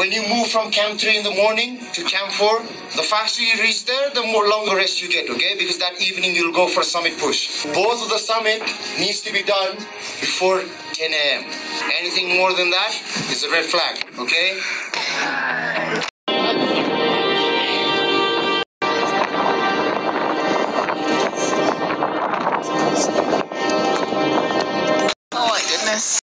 When you move from Camp 3 in the morning to Camp 4, the faster you reach there, the more longer rest you get, okay? Because that evening you'll go for summit push. Both of the summit needs to be done before 10 a.m. Anything more than that is a red flag, okay? Oh my goodness.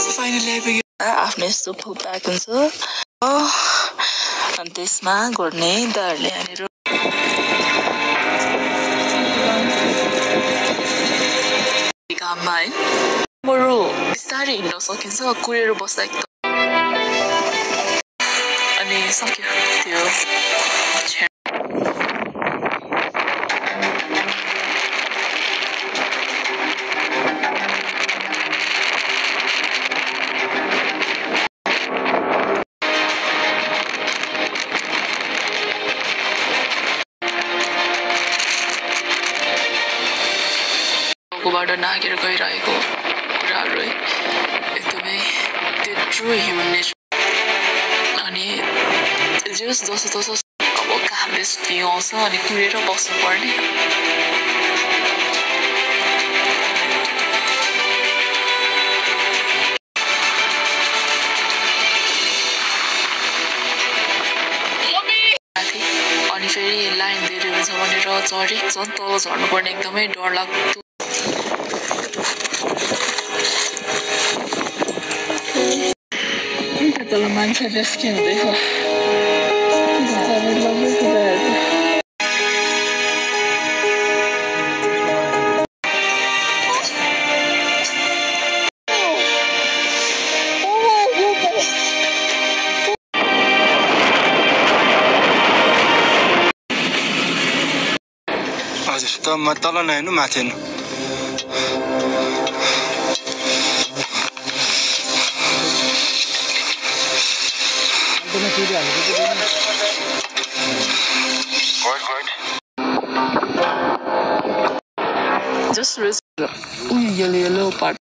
So finally we after यस्तो पुग्दा हुन्छ अनि त्यसमा गर्ने दारले हालेर काममा है बरु बिस्तारै हिँड्न सकिन्छ कुरेर बस्दा एकदम अनि सक्यो त्यो बाट नागेर गइरहेको कुराहरु एकदमै ट्रु ह्युमन नेचर अनि जसो अब कामले स्टियाउँछ अनि कुरेर बस्नु पर्ने अनि फेरि लाइन धेरै हुन्छ भनेर चढे झन् तल झर्नु पर्ने एकदमै डर लाग्दो तल मान्छे रेस्क्यु हुँदैछ हजुर त म तल नहेर्नु माथि हेर्नु just yellow part